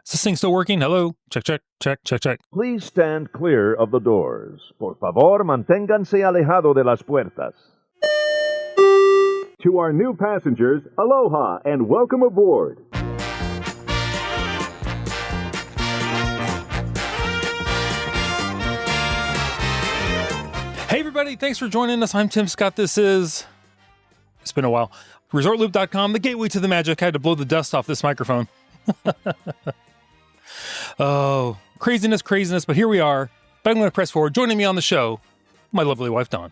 Is this thing still working? Hello? Check, check, check, check, check. Please stand clear of the doors. Por favor, manténganse alejado de las puertas. To our new passengers, aloha and welcome aboard. Hey everybody, thanks for joining us. I'm Tim Scott. It's been a while. ResortLoop.com, the gateway to the magic. I had to blow the dust off this microphone. Oh, craziness, but here we are. But I'm going to press forward. Joining me on the show, my lovely wife, Dawn.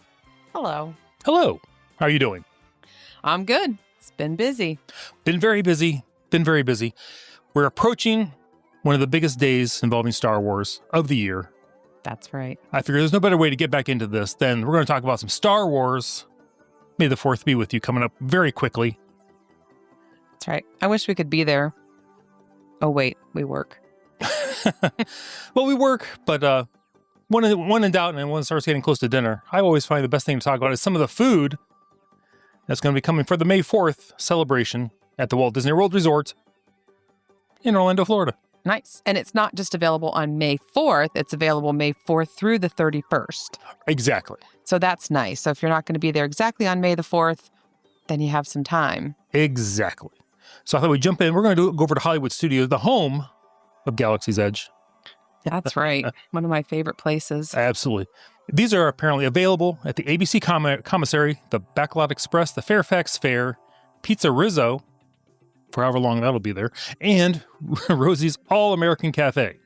Hello. Hello. How are you doing? I'm good. It's been busy. Been very busy. We're approaching one of the biggest days involving Star Wars of the year. That's right. I figure there's no better way to get back into this than we're going to talk about some Star Wars. May the 4th be with you, coming up very quickly. That's right. I wish we could be there. Oh, wait, we work. Well, we work, but when in doubt and when it starts getting close to dinner, I always find the best thing to talk about is some of the food that's going to be coming for the May 4th celebration at the Walt Disney World Resort in Orlando, Florida. Nice. And it's not just available on May 4th. It's available May 4th through the 31st. Exactly. So that's nice. So if you're not going to be there exactly on May the 4th, then you have some time. Exactly. So I thought we'd jump in. We're going to go over to Hollywood Studios, the home of Galaxy's Edge. That's right. One of my favorite places. Absolutely. These are apparently available at the ABC Commissary, the Backlot Express, the Fairfax Fair, Pizza Rizzo, for however long that'll be there, and Rosie's All-American Cafe.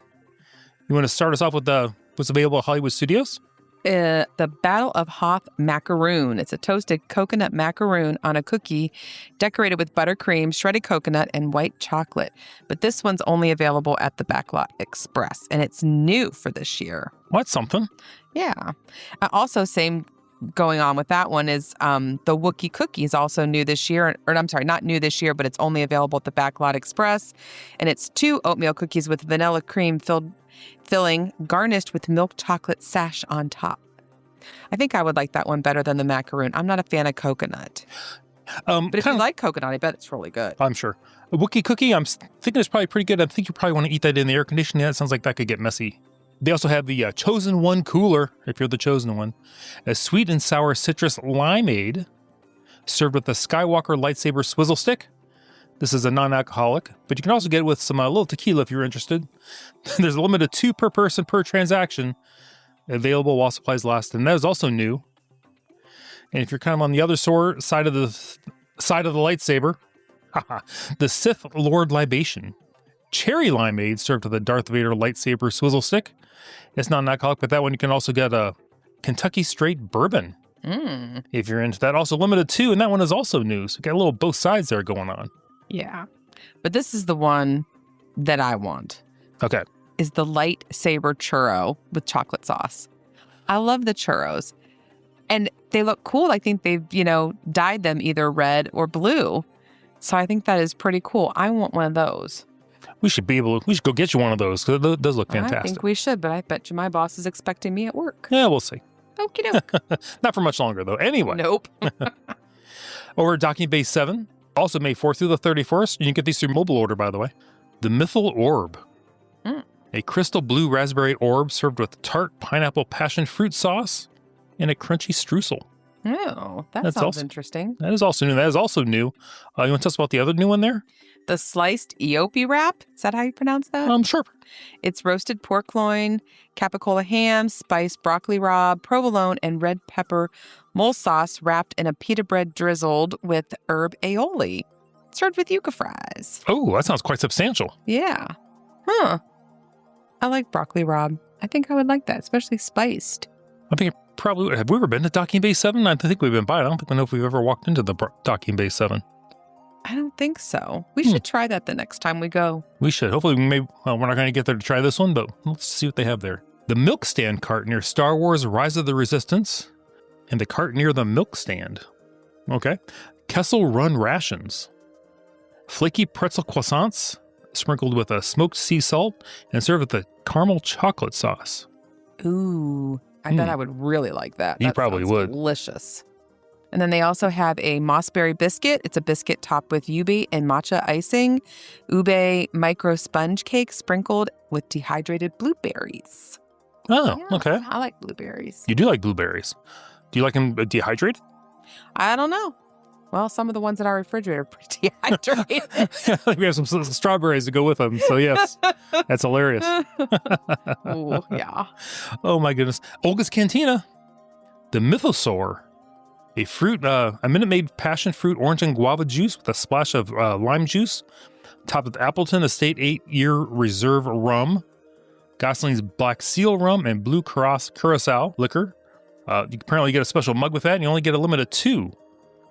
You want to start us off with what's available at Hollywood Studios? The Battle of Hoth macaroon. It's a toasted coconut macaroon on a cookie decorated with buttercream, shredded coconut, and white chocolate. But this one's only available at the Backlot Express, and it's new for this year. Well, that's something. Yeah. Also, same going on with that one is the Wookiee cookie is also new this year. Or I'm sorry, not new this year, but it's only available at the Backlot Express. And it's 2 oatmeal cookies with vanilla cream filling garnished with milk chocolate sash on top. I think I would like that one better than the macaroon. I'm not a fan of coconut. But if you like coconut, I bet it's really good. I'm sure. A Wookiee cookie, I'm thinking it's probably pretty good. I think you probably want to eat that in the air conditioning. That sounds like that could get messy. They also have the Chosen One cooler, if you're the chosen one. A sweet and sour citrus limeade served with a Skywalker lightsaber swizzle stick. This is a non-alcoholic, but you can also get it with some little tequila if you're interested. There's a limit of 2 per person per transaction available while supplies last, and that is also new. And if you're kind of on the other side of the lightsaber, the Sith Lord Libation. Cherry limeade served with a Darth Vader lightsaber swizzle stick. It's not an alcoholic, but that one you can also get a Kentucky Straight Bourbon if you're into that. Also limited 2, and that one is also new. So you got a little both sides there going on. Yeah. But this is the one that I want. Okay. Is the lightsaber churro with chocolate sauce. I love the churros. And they look cool. I think they've, dyed them either red or blue. So I think that is pretty cool. I want one of those. We should go get you one of those because it does look fantastic. I think we should, but I bet you my boss is expecting me at work. Yeah, we'll see. Okie doke. Not for much longer, though. Anyway. Nope. Over at Docking Bay 7, also May 4th through the 31st. You can get these through mobile order, by the way. The Mythal Orb. A crystal blue raspberry orb served with tart pineapple passion fruit sauce and a crunchy streusel. Oh, that sounds interesting. That is also new. You want to tell us about the other new one there? The sliced Eope wrap. Is that how you pronounce that? Sure. It's roasted pork loin, capicola ham, spiced broccoli rabe, provolone, and red pepper mole sauce wrapped in a pita bread drizzled with herb aioli. Served with yuca fries. Oh, that sounds quite substantial. Yeah. Huh. I like broccoli rabe. I think I would like that, especially spiced. I think probably. Have we ever been to Docking Bay 7? I think we've been by it. I don't think we know if we've ever walked into the Docking Bay 7. I don't think so. We should try that the next time we go. We should. Hopefully, we're not going to get there to try this one, but let's see what they have there. The milk stand cart near Star Wars Rise of the Resistance and the cart near the milk stand. Okay. Kessel Run rations. Flaky pretzel croissants sprinkled with a smoked sea salt and served with a caramel chocolate sauce. Ooh, I bet I would really like that. You probably would. Delicious. And then they also have a mossberry biscuit. It's a biscuit topped with ube and matcha icing, ube micro sponge cake sprinkled with dehydrated blueberries. Oh, Yeah, okay. I like blueberries. You do like blueberries. Do you like them dehydrated? I don't know. Well, some of the ones in our refrigerator are pretty dehydrated. We have some strawberries to go with them. So, yes, that's hilarious. Ooh, yeah. Oh, my goodness. Olga's Cantina. The Mythosaur. A Minute Maid passion fruit, orange, and guava juice with a splash of lime juice, topped with Appleton Estate 8-year reserve rum, Gosling's Black Seal rum, and Blue Curacao liquor. You apparently get a special mug with that, and you only get a limit of 2.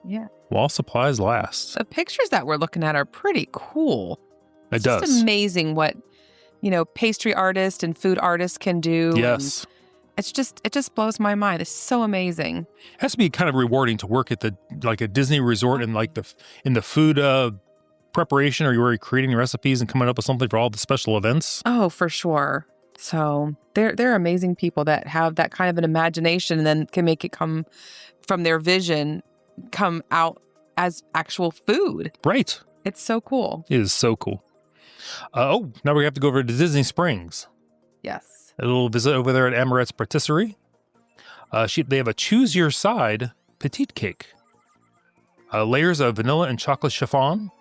Yeah. While supplies last. The pictures that we're looking at are pretty cool. It does. It's amazing what, pastry artists and food artists can do. Yes. It just blows my mind. It's so amazing. It has to be kind of rewarding to work at a Disney resort and in the food preparation, or you're creating recipes and coming up with something for all the special events. Oh, for sure. So they're amazing people that have that kind of an imagination and then can make it come from their vision, come out as actual food. Right. It's so cool. It is so cool. Now we have to go over to Disney Springs. Yes. A little visit over there at Amorette's Patisserie. They have a choose your side petite cake. Layers of vanilla and chocolate chiffon,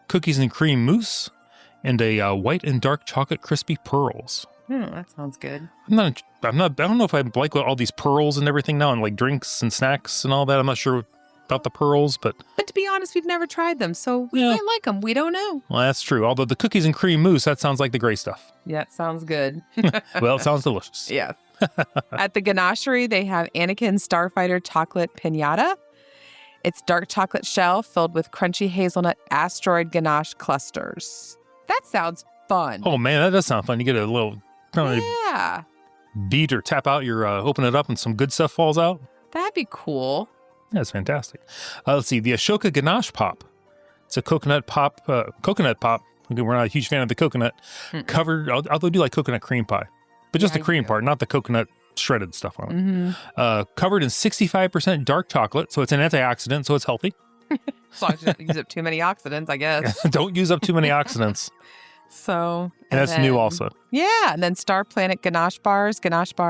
cookies and cream mousse, and a white and dark chocolate crispy pearls. That sounds good. I don't know if I like all these pearls and everything now, and like drinks and snacks and all that. I'm not sure about the pearls, but to be honest, we've never tried them, so we might like them. We don't know. Well, that's true. Although the cookies and cream mousse, that sounds like the great stuff. Yeah, it sounds good. Well, it sounds delicious. Yes. At the Ganachery, they have Anakin Starfighter Chocolate Piñata. It's dark chocolate shell filled with crunchy hazelnut asteroid ganache clusters. That sounds fun. Oh, man, that does sound fun. You get a little Yeah. beat or tap out, open it up and some good stuff falls out. That'd be cool. That's fantastic. Let's see, the Ashoka Ganache Pop. It's a coconut pop. We're not a huge fan of the coconut. Covered, although I do like coconut cream pie. But just the cream part, not the coconut shredded stuff on it. Mm-hmm. Covered in 65% dark chocolate, so it's an antioxidant, so it's healthy. As long as you don't use up too many oxidants, I guess. Don't use up too many oxidants. So, and that's new also. Yeah, and then Star Planet Ganache Bar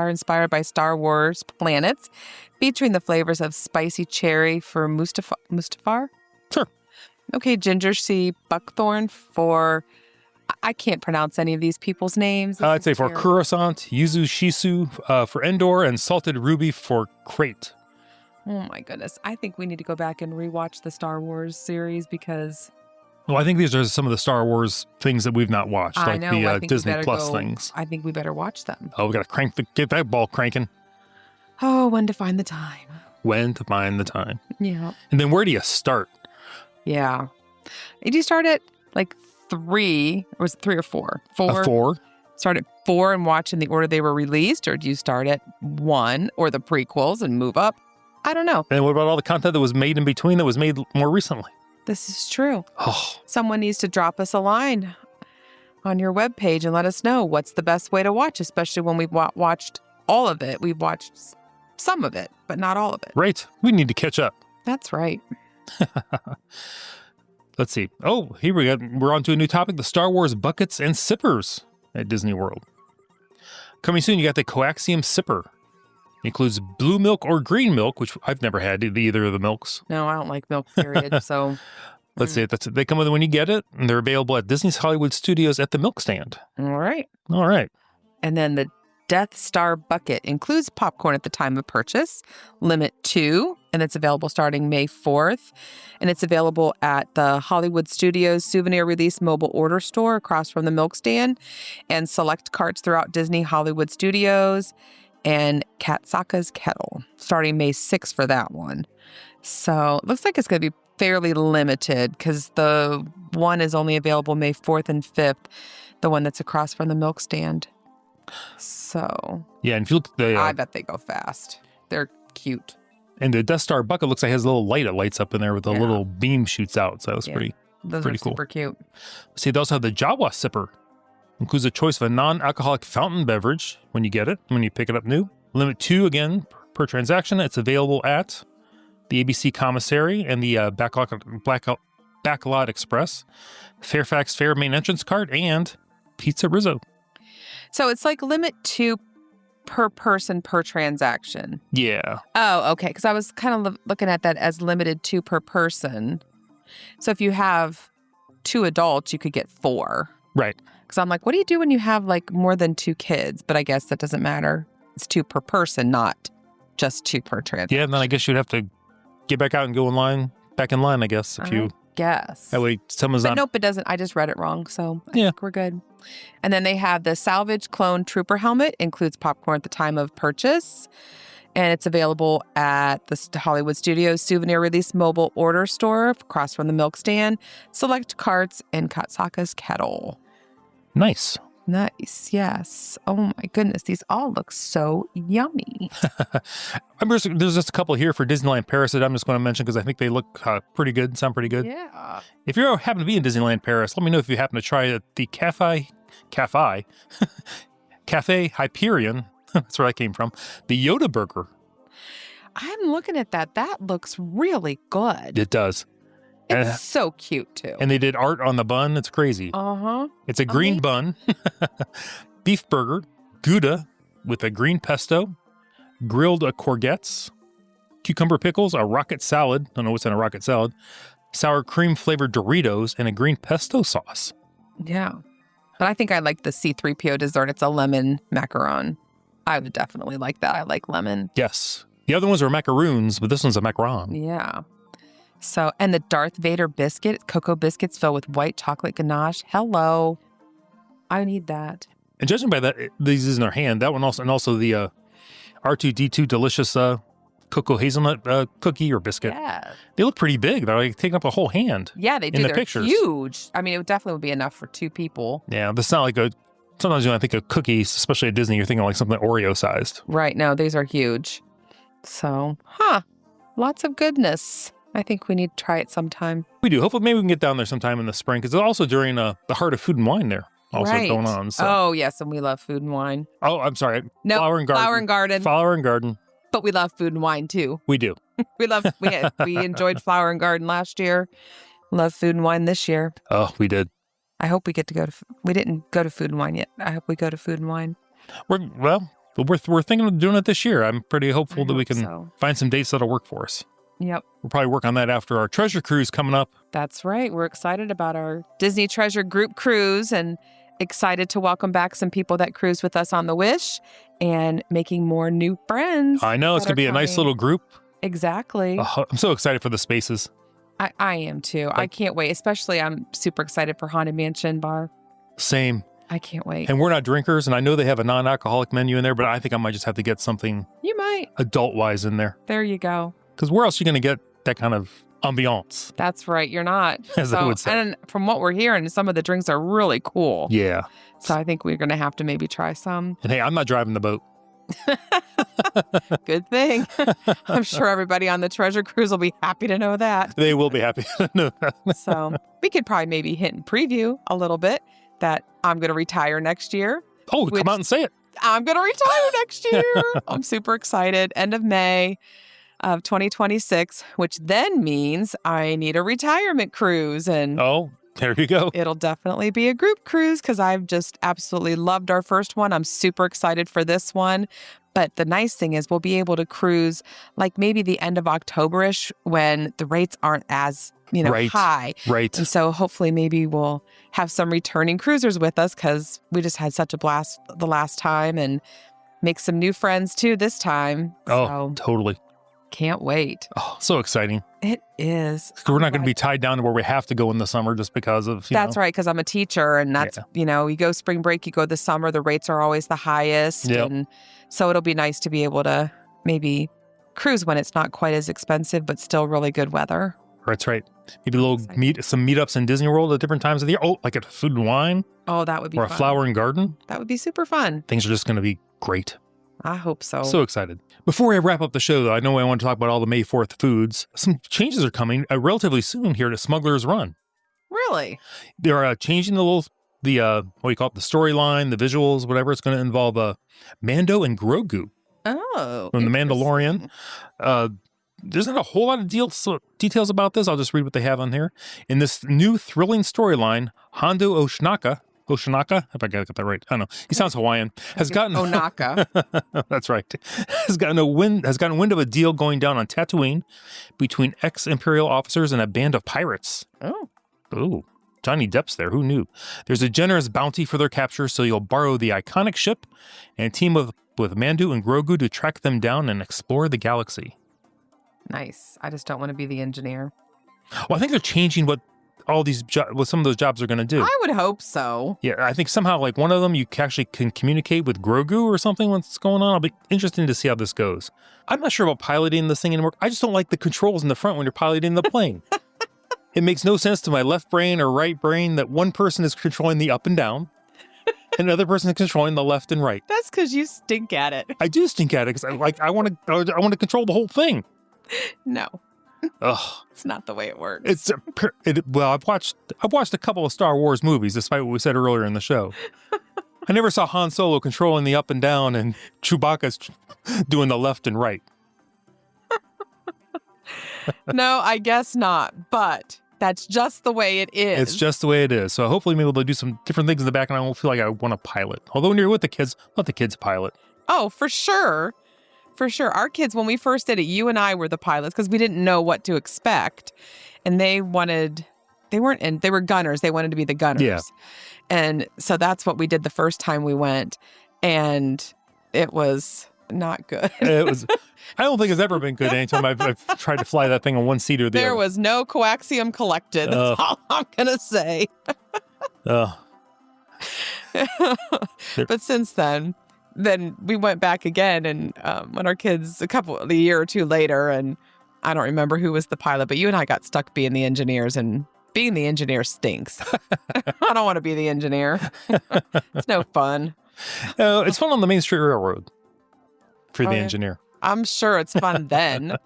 inspired by Star Wars planets, featuring the flavors of spicy cherry for Mustafar. Sure. Okay, Ginger Sea Buckthorn for, I can't pronounce any of these people's names. I'd say for Coruscant, Yuzu Shisu for Endor, and Salted Ruby for Crate. Oh my goodness. I think we need to go back and rewatch the Star Wars series because... Well, I think these are some of the Star Wars things that we've not watched, like the Disney Plus things. I think we better watch them. Oh, we got to get that ball cranking. Oh, when to find the time. When to find the time. Yeah. And then where do you start? Yeah. Did you start at 3, or was it 3 or 4? 4? 4. Start at 4 and watch in the order they were released, or do you start at 1 or the prequels and move up? I don't know. And what about all the content that was made in between that was made more recently? This is true. Oh. Someone needs to drop us a line on your webpage and let us know what's the best way to watch, especially when we've watched all of it. We've watched some of it, but not all of it. Right. We need to catch up. That's right. Let's see. Oh, here we go. We're on to a new topic, the Star Wars buckets and sippers at Disney World. Coming soon, you got the Coaxium Sipper. It includes blue milk or green milk, which I've never had either of the milks. No, I don't like milk, period. So let's see. They come with it when you get it, and they're available at Disney's Hollywood Studios at the milk stand. All right. All right. And then the Death Star bucket includes popcorn at the time of purchase, limit 2, and it's available starting May 4th. And it's available at the Hollywood Studios Souvenir Release mobile order store across from the milk stand and select carts throughout Disney Hollywood Studios and Katsaka's Kettle, starting May 6th for that one. So it looks like it's going to be fairly limited because the one is only available May 4th and 5th, the one that's across from the milk stand. So yeah, and if you look at the... I bet they go fast. They're cute. And the Death Star bucket looks like it has a little light that lights up in there with a little beam shoots out. So it's pretty Those pretty are cool. Super cute. See, they also have the Jawa Sipper. Includes a choice of a non-alcoholic fountain beverage when you get it, when you pick it up new. Limit 2 again per transaction. It's available at the ABC Commissary, and the Backlot Express, Fairfax Fair main entrance cart, and Pizza Rizzo. So it's like limit 2 per person per transaction. Yeah. Oh, okay. Because I was kind of looking at that as limited 2 per person. So if you have 2 adults, you could get 4. Right. Because I'm like, what do you do when you have like more than 2 kids? But I guess that doesn't matter. It's 2 per person, not just 2 per transaction. Yeah, and then I guess you'd have to get back out and go back in line, I guess, if you... Guess. That way someone's but not... Nope, it doesn't. I just read it wrong, so I Yeah. think we're good. And then they have the salvage clone trooper helmet, includes popcorn at the time of purchase. And it's available at the Hollywood Studios Souvenir Release mobile order store across from the milk stand, select carts, and Katsaka's kettle. Nice. Nice, yes. Oh my goodness, these all look so yummy. There's just a couple here for Disneyland Paris that I'm just going to mention because I think they look pretty good, sound pretty good. Yeah. If you happen to be in Disneyland Paris, let me know if you happen to try the Cafe Hyperion. That's where I came from. The Yoda burger. I'm looking at that. That looks really good. It does. It's so cute, too. And they did art on the bun. It's crazy. Uh-huh. It's a green bun, beef burger, Gouda with a green pesto, grilled courgettes, cucumber pickles, a rocket salad. Don't know what's in a rocket salad. Sour cream flavored Doritos, and a green pesto sauce. Yeah. But I think I like the C-3PO dessert. It's a lemon macaron. I would definitely like that. I like lemon. Yes. The other ones are macaroons, but this one's a macaron. Yeah. So, and the Darth Vader biscuit, cocoa biscuits filled with white chocolate ganache. Hello. I need that. And judging by that, these is in their hand. That one also, and also the R2-D2 delicious cocoa hazelnut cookie or biscuit. Yeah. They look pretty big. They're like taking up a whole hand. Yeah, they do. In the They're pictures. huge. I mean, it would definitely would be enough for 2 people. Yeah, that's not like sometimes when I think of cookies, especially at Disney, you're thinking like something Oreo sized. Right. No, these are huge. So, lots of goodness. I think we need to try it sometime. We do. Hopefully, maybe we can get down there sometime in the spring because it's also during the Heart of Food and Wine there also going on. So. Oh, yes. And we love food and wine. Oh, I'm sorry. No, Flower and Garden. Flower and Garden. Flower and Garden. But we love food and wine, too. We do. We enjoyed Flower and Garden last year. Love food and wine this year. Oh, we did. I hope we get to go to... We didn't go to food and wine yet. I hope we go to food and wine. We're thinking of doing it this year. I'm pretty hopeful that we can so. find some dates that'll work for us. Yep. We'll probably work on that after our treasure cruise coming up. That's right. We're excited about our Disney Treasure Group cruise and excited to welcome back some people that cruise with us on the Wish and making more new friends. I know. It's going to be a nice little group. Exactly. I'm so excited for the spaces. I am too. I can't wait. Especially I'm super excited for Haunted Mansion Bar. Same. I can't wait. And we're not drinkers, and I know they have a non-alcoholic menu in there, but I think I might just have to get something You might. adult-wise in there. There you go. Because where else are you going to get that kind of ambiance? That's right. You're not. As I would say. And from what we're hearing, some of the drinks are really cool. Yeah. So I think we're going to have to maybe try some. And hey, I'm not driving the boat. Good thing. I'm sure everybody on the Treasure Cruise will be happy to know that. They will be happy to know that. So we could probably maybe hint and preview a little bit that I'm going to retire next year. Oh, come out and say it. I'm going to retire next year. I'm super excited. End of May of 2026, which then means I need a retirement cruise. And oh, there you go. It'll definitely be a group cruise because I've just absolutely loved our first one. I'm super excited for this one. But the nice thing is we'll be able to cruise like maybe the end of October-ish when the rates aren't as, high. Right. And so hopefully maybe we'll have some returning cruisers with us because we just had such a blast the last time and make some new friends too this time. Oh, so, totally. Can't wait. Oh, so exciting. It is. We're not going to be tied down to where we have to go in the summer just because of, That's right, because I'm a teacher and that's, you go spring break, you go the summer, the rates are always the highest. Yep. And so it'll be nice to be able to maybe cruise when it's not quite as expensive, but still really good weather. That's right. Maybe some meetups in Disney World at different times of the year. Oh, like at Food and Wine. Oh, that would be fun. Or a Flower and Garden. That would be super fun. Things are just going to be great. I hope so. So excited. Before I wrap up the show, though, I know I want to talk about all the May 4th foods. Some changes are coming relatively soon here to Smuggler's Run. Really? They're changing what do you call it, the storyline, the visuals, whatever. It's going to involve Mando and Grogu. Oh, from The Mandalorian. there's not a whole lot of details about this. I'll just read what they have on here. In this new thrilling storyline, Hondo Oshinaka, if I got that right, I don't know. He sounds Hawaiian. Has gotten Onaka. That's right. Has gotten wind of a deal going down on Tatooine between ex-Imperial officers and a band of pirates. Oh, Johnny Depp's there. Who knew? There's a generous bounty for their capture, so you'll borrow the iconic ship and team with Mandu and Grogu to track them down and explore the galaxy. Nice. I just don't want to be the engineer. Well, I think they're changing what some of those jobs are going to do. I would hope so. Yeah, I think somehow like one of them you actually can communicate with Grogu or something what's going on. I'll be interested to see how this goes. I'm not sure about piloting this thing anymore. I just don't like the controls in the front when you're piloting the plane. It makes no sense to my left brain or right brain that one person is controlling the up and down and another person is controlling the left and right. That's because you stink at it. I do stink at it because I want to control the whole thing. No. Ugh. It's not the way it works. Well, I've watched a couple of Star Wars movies, despite what we said earlier in the show. I never saw Han Solo controlling the up and down and Chewbacca's doing the left and right. No, I guess not. But that's just the way it is. It's just the way it is. So hopefully maybe they'll do some different things in the back and I won't feel like I want to pilot. Although when you're with the kids, let the kids pilot. Oh, for sure. For sure. Our kids, when we first did it, you and I were the pilots because we didn't know what to expect. And they were gunners. They wanted to be the gunners. Yeah. And so that's what we did the first time we went. And it was not good. I don't think it's ever been good anytime I've tried to fly that thing on one seat or the other. There was no coaxium collected. That's all I'm going to say. But since then we went back again and when our kids a year or two later, and I don't remember who was the pilot, but you and I got stuck being the engineers, and being the engineer stinks. I don't want to be the engineer. It's no fun. It's fun on the Main Street Railroad for the engineer. I'm sure it's fun then.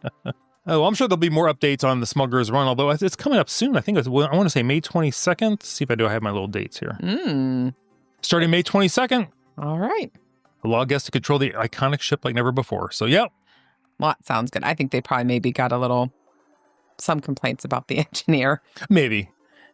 I'm sure there'll be more updates on the Smuggler's Run, although it's coming up soon. I think I want to say May 22nd. Let's see if I have my little dates here. Starting May 22nd. All right. Allow guests to control the iconic ship like never before. So, yep. Well, that sounds good. I think they probably maybe got some complaints about the engineer. Maybe.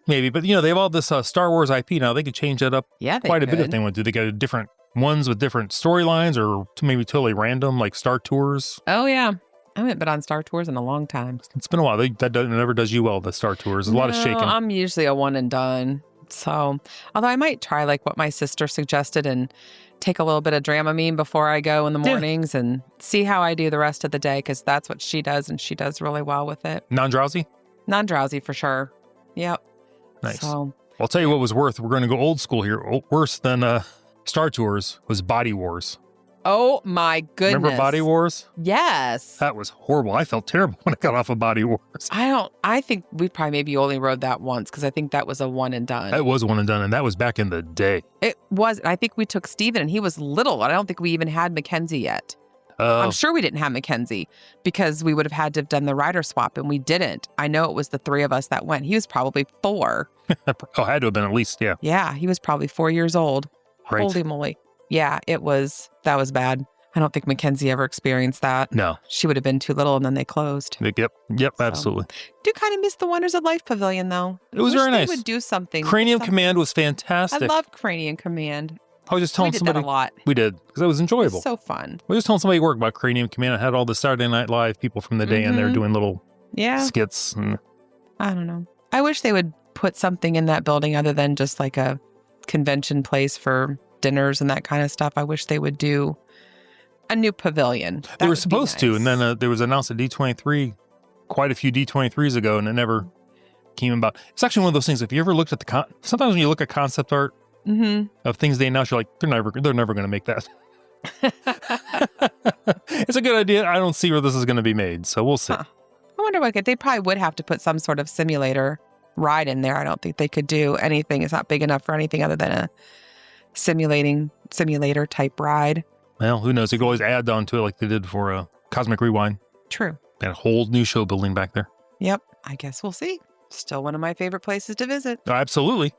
But, they have all this Star Wars IP now. They could change that up quite a bit if they want to. They got different ones with different storylines or maybe totally random, like Star Tours. Oh, yeah. I haven't been on Star Tours in a long time. It's been a while. That never does you well, the Star Tours. There's a lot of shaking. I'm usually a one and done. So, although I might try like what my sister suggested and take a little bit of Dramamine before I go in the mornings and see how I do the rest of the day, because that's what she does, and she does really well with it. Non-drowsy? Non-drowsy for sure. Yep. Nice. So, I'll tell you what was worth. We're going to go old school here. Worse than Star Tours was Body Wars. Oh my goodness. Remember Body Wars? Yes. That was horrible. I felt terrible when I got off of Body Wars. I think we probably maybe only rode that once because I think that was a one and done. It was a one and done, and that was back in the day. It was. I think we took Steven and he was little. I don't think we even had Mackenzie yet. I'm sure we didn't have Mackenzie because we would have had to have done the rider swap, and we didn't. I know it was the three of us that went. He was probably 4. Had to have been at least, yeah. Yeah, he was probably 4 years old. Right. Holy moly. Yeah, that was bad. I don't think Mackenzie ever experienced that. No. She would have been too little, and then they closed. Yep, absolutely. Do kind of miss the Wonders of Life Pavilion, though. It was very nice. They would do something. Cranium Command was fantastic. I love Cranium Command. I was just telling somebody. We did that a lot. We did, because it was enjoyable. It was so fun. We were just telling somebody at work about Cranium Command. I had all the Saturday Night Live people from the day in there doing little skits. And... I don't know. I wish they would put something in that building other than just like a convention place for dinners and that kind of stuff. I wish they would do a new pavilion. They were supposed to, and then there was announced at D23 quite a few D23s ago, and it never came about. It's actually one of those things, if you ever looked at sometimes when you look at concept art of things they announce, you're like, they're never going to make that. It's a good idea. I don't see where this is going to be made, so we'll see. I wonder what they probably would have to put some sort of simulator ride in there. I don't think they could do anything. It's not big enough for anything other than a simulator type ride. Well, who knows? They could always add on to it like they did for Cosmic Rewind. True. They had a whole new show building back there. Yep. I guess we'll see. Still one of my favorite places to visit. Oh, absolutely.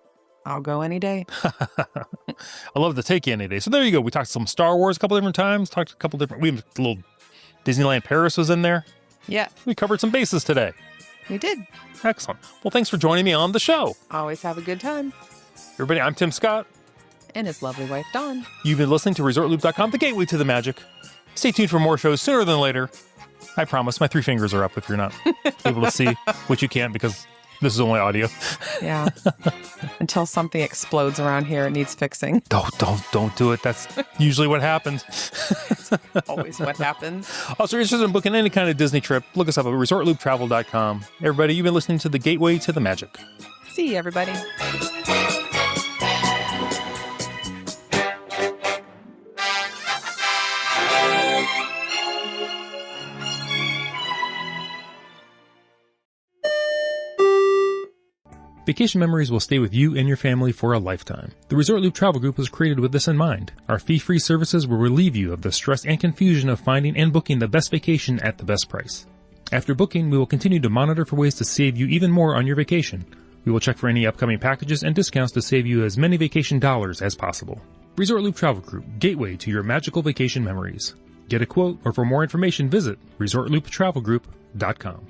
I'll go any day. I love to take you any day. So there you go. We talked some Star Wars a couple different times. We have a little Disneyland Paris was in there. Yeah, We covered some bases today. we did. Excellent. Well, thanks for joining me on the show. Always have a good time. Everybody, I'm Tim Scott. And his lovely wife, Dawn. You've been listening to ResortLoop.com, the gateway to the magic. Stay tuned for more shows sooner than later. I promise. My 3 fingers are up if you're not able to see, which you can't because this is only audio. Yeah. Until something explodes around here, it needs fixing. Don't do it. That's usually what happens. Always what happens. Also, if you're interested in booking any kind of Disney trip, look us up at ResortLoopTravel.com. Everybody, you've been listening to the gateway to the magic. See you, everybody. Vacation memories will stay with you and your family for a lifetime. The Resort Loop Travel Group was created with this in mind. Our fee-free services will relieve you of the stress and confusion of finding and booking the best vacation at the best price. After booking, we will continue to monitor for ways to save you even more on your vacation. We will check for any upcoming packages and discounts to save you as many vacation dollars as possible. Resort Loop Travel Group, gateway to your magical vacation memories. Get a quote, or for more information, visit ResortLoopTravelGroup.com.